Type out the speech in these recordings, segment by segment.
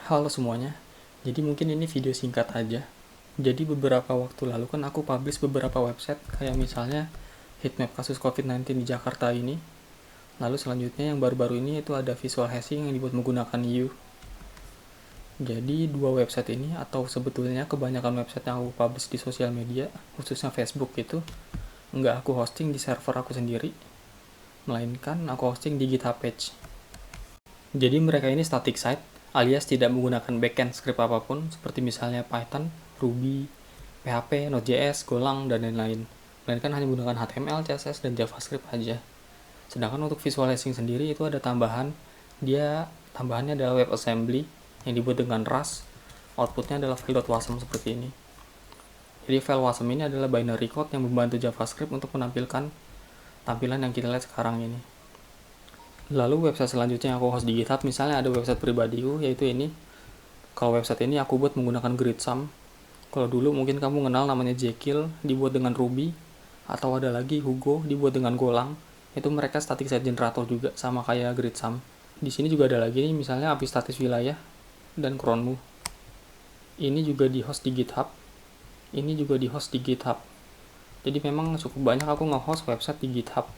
Halo semuanya, jadi mungkin ini video singkat aja. Jadi beberapa waktu lalu kan aku publish beberapa website, kayak misalnya heatmap kasus COVID-19 di Jakarta ini. Lalu selanjutnya yang baru-baru ini itu ada visual hashing yang dibuat menggunakan U. Jadi dua website ini, atau sebetulnya kebanyakan website yang aku publish di sosial media, khususnya Facebook itu, nggak aku hosting di server aku sendiri, melainkan aku hosting di GitHub page. Jadi mereka ini static site, alias tidak menggunakan backend script apapun, seperti misalnya Python, Ruby, PHP, Node.js, Golang, dan lain-lain. Melainkan hanya menggunakan HTML, CSS, dan JavaScript aja. Sedangkan untuk visualizing sendiri itu ada tambahan, tambahannya adalah WebAssembly yang dibuat dengan Rust. Outputnya adalah file.wasm seperti ini. Jadi file wasm ini adalah binary code yang membantu JavaScript untuk menampilkan tampilan yang kita lihat sekarang ini. Lalu website selanjutnya yang aku host di GitHub, misalnya ada website pribadiku, yaitu ini. Kalau website ini aku buat menggunakan GridSum. Kalau dulu mungkin kamu kenal namanya Jekyll, dibuat dengan Ruby. Atau ada lagi Hugo, dibuat dengan Golang. Itu mereka static site generator juga, sama kayak GridSum. Di sini juga ada lagi nih, misalnya API statis wilayah dan Cronmu. Ini juga di host di GitHub. Ini juga di host di GitHub. Jadi memang cukup banyak aku nge-host website di GitHub.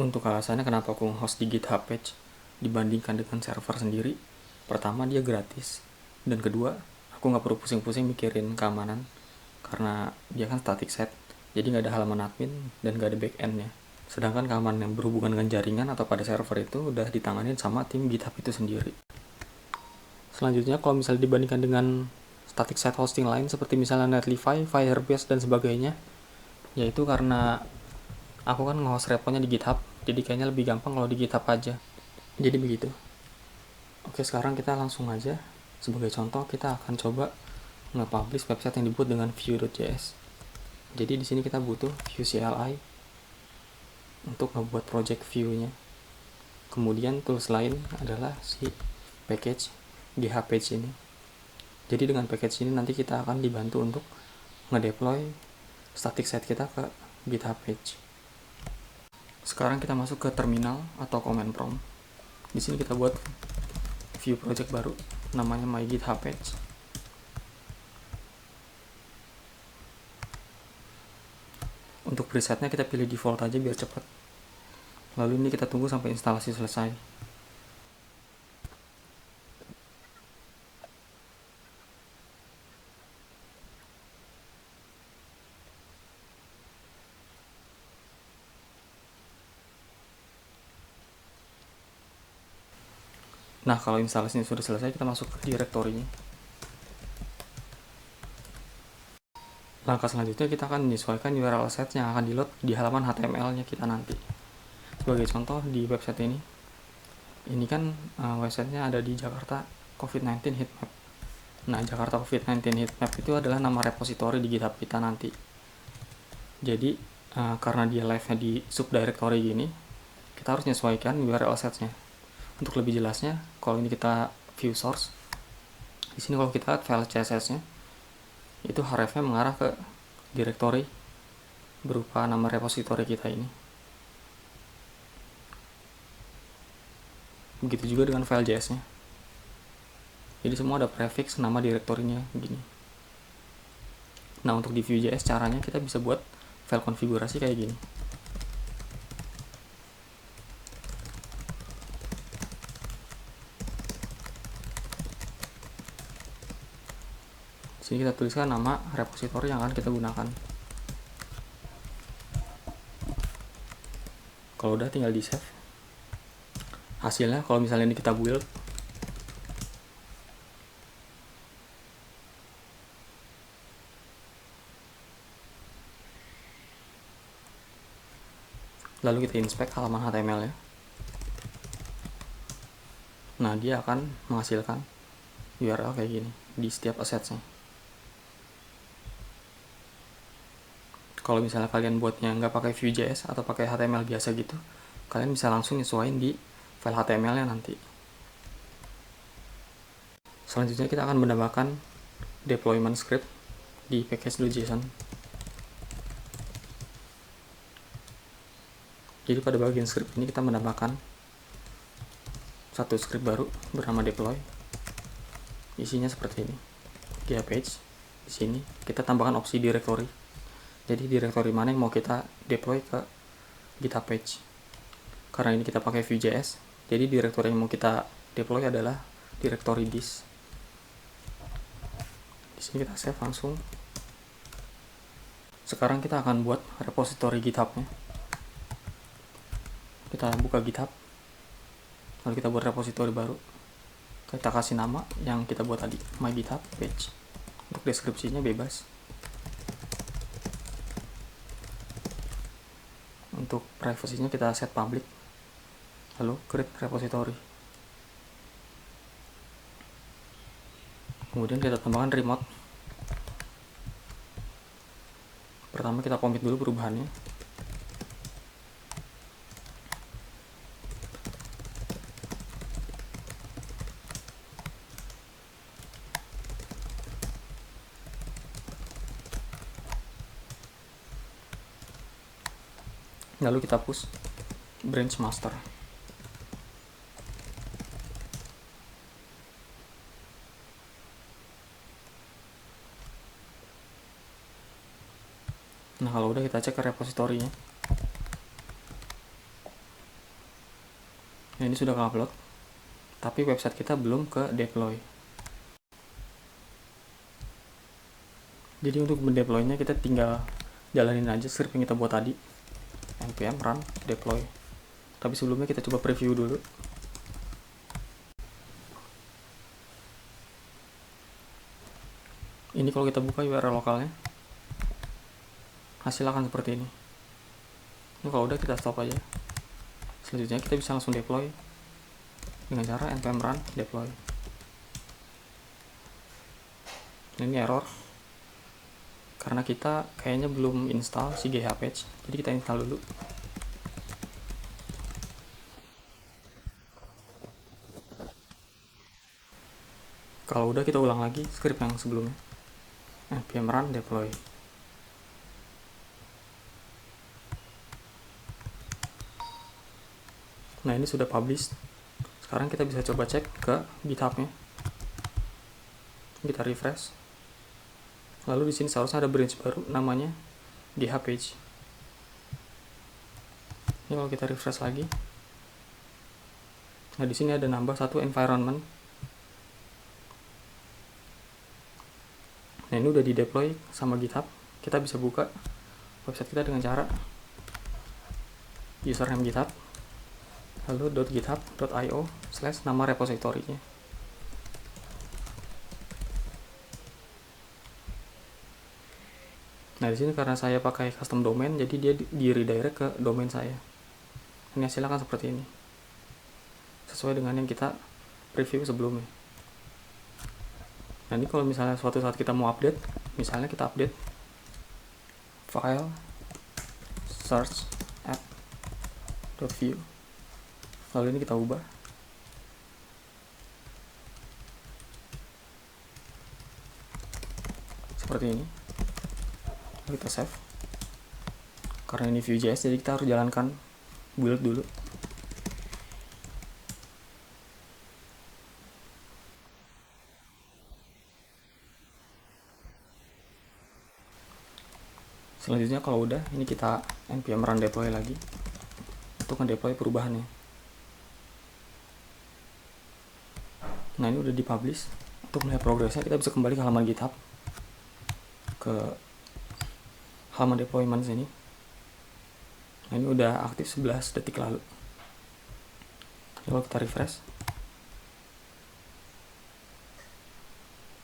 Untuk alasannya kenapa aku host di GitHub page dibandingkan dengan server sendiri, pertama dia gratis, dan kedua aku nggak perlu pusing-pusing mikirin keamanan karena dia kan static site, jadi nggak ada halaman admin dan nggak ada backendnya. Sedangkan keamanan yang berhubungan dengan jaringan atau pada server itu udah ditanganin sama tim GitHub itu sendiri. Selanjutnya kalau misalnya dibandingkan dengan static site hosting lain seperti misalnya Netlify, Firebase, dan sebagainya, yaitu karena aku kan nge-host reponya di GitHub, jadi kayaknya lebih gampang kalau di GitHub aja. Jadi begitu. Oke, sekarang kita langsung aja. Sebagai contoh, kita akan coba nge-publish website yang dibuat dengan Vue.js. Jadi di sini kita butuh Vue CLI untuk ngebuat project Vue-nya. Kemudian tools lain adalah si package GitHub page ini. Jadi dengan package ini nanti kita akan dibantu untuk ngedeploy static site kita ke GitHub page. Sekarang kita masuk ke terminal atau command prompt. Di sini kita buat Vue project baru, namanya my GitHub page. Untuk presetnya kita pilih default aja biar cepat. Lalu ini kita tunggu sampai instalasi selesai. Nah, kalau instalasinya sudah selesai, kita masuk ke direktorinya. Langkah selanjutnya kita akan menyesuaikan URL set yang akan di-load di halaman HTML-nya kita nanti. Sebagai contoh di website ini kan websitenya ada di Jakarta COVID-19 Heatmap. Nah, Jakarta COVID-19 Heatmap itu adalah nama repository di GitHub kita nanti. Jadi, karena dia live-nya di subdirectory gini, kita harus menyesuaikan URL set-nya. Untuk lebih jelasnya, kalau ini kita view source, di sini kalau kita lihat file CSS-nya, itu href-nya mengarah ke directory berupa nama repository kita ini. Begitu juga dengan file JS-nya. Jadi semua ada prefix nama direktorinya begini. Nah, untuk di Vue.js caranya kita bisa buat file konfigurasi kayak gini. Di sini kita tuliskan nama repository yang akan kita gunakan. Kalau udah tinggal di save. Hasilnya kalau misalnya ini kita build, lalu kita inspect halaman HTML-nya. Nah, dia akan menghasilkan URL kayak gini di setiap assets-nya. Kalau misalnya kalian buatnya nggak pakai Vue.js atau pakai HTML biasa gitu, kalian bisa langsung nyesuaiin di file HTML-nya nanti. Selanjutnya kita akan menambahkan deployment script di package.json. Jadi pada bagian script ini kita menambahkan satu script baru bernama deploy. Isinya seperti ini. GitHub page. Di sini kita tambahkan opsi directory. Jadi directory mana yang mau kita deploy ke GitHub page. Karena ini kita pakai Vue.js, jadi directory yang mau kita deploy adalah directory this. Di sini kita save langsung. Sekarang kita akan buat repository GitHub-nya. Kita buka GitHub, lalu kita buat repository baru. Kita kasih nama yang kita buat tadi, my GitHub page. Untuk deskripsinya bebas. Untuk privasinya kita set public. Lalu create repository. Kemudian kita tambahkan remote. Pertama kita commit dulu perubahannya. Lalu kita push branch master. Nah, kalau udah kita cek ke repositorinya. Nah, ini sudah ke-upload. Tapi website kita belum ke deploy. Jadi untuk mendeploynya kita tinggal jalanin aja script yang kita buat tadi. npm run deploy. Tapi sebelumnya kita coba preview dulu. Ini kalau kita buka URL lokalnya, hasil akan seperti ini. Ini kalau udah kita stop aja. Selanjutnya kita bisa langsung deploy dengan cara npm run deploy. Ini error karena kita kayaknya belum install si GitHub page, jadi kita install dulu. Kalau udah kita ulang lagi script yang sebelumnya, npm run deploy. Nah, ini sudah publish. Sekarang kita bisa coba cek ke GitHub-nya. Kita refresh. Lalu di sini seharusnya ada branch baru namanya GitHub page. Ini kalau kita refresh lagi. Nah, di sini ada nambah satu environment. Nah, ini udah di deploy sama GitHub. Kita bisa buka website kita dengan cara username GitHub, lalu .github.io/nama repositorinya. Nah, di sini karena saya pakai custom domain, jadi dia di redirect ke domain saya. Ini hasilnya kan seperti ini, sesuai dengan yang kita preview sebelumnya. Nah, ini kalau misalnya suatu saat kita mau update, misalnya kita update file search app.vue, lalu ini kita ubah seperti ini. Kita save. Karena ini Vue.js, jadi kita harus jalankan build dulu. Selanjutnya kalau udah, ini kita npm run deploy lagi untuk mendeploy perubahannya. Nah, ini udah dipublish. Untuk melihat progresnya kita bisa kembali ke halaman GitHub, ke halaman deployment sini. Nah, ini udah aktif 11 detik lalu. Coba kita refresh.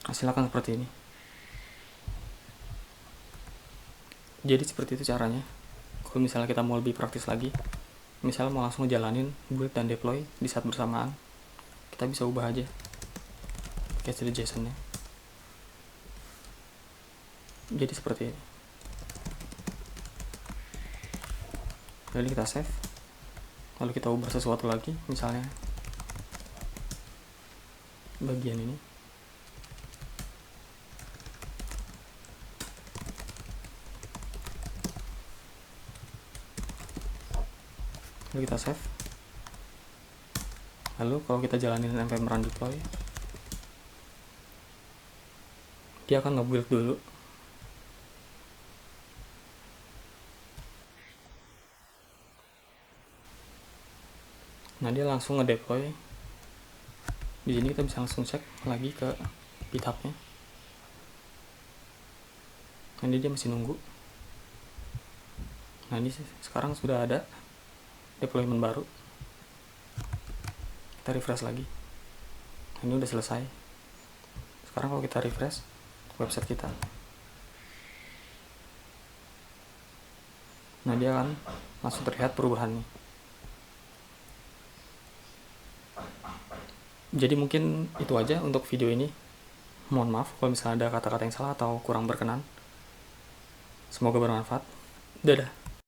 Hasilnya akan seperti ini. Jadi seperti itu caranya. Kalau misalnya kita mau lebih praktis lagi, misalnya mau langsung ngejalanin build dan deploy di saat bersamaan, kita bisa ubah aja pakai JSON-nya. Jadi seperti ini. Lalu kita save. Lalu kita ubah sesuatu lagi, misalnya bagian ini. Lalu kita save. Lalu kalau kita jalanin npm run deploy, dia akan nge-build dulu. Nah, dia langsung nge-deploy. Di sini kita bisa langsung cek lagi ke GitHub-nya. Nah, dia masih nunggu. Nah, ini sekarang sudah ada deployment baru. Kita refresh lagi. Nah, ini udah selesai. Sekarang kalau kita refresh website kita, nah dia akan langsung terlihat perubahannya. Jadi mungkin itu aja untuk video ini. Mohon maaf kalau misalnya ada kata-kata yang salah atau kurang berkenan. Semoga bermanfaat. Dadah.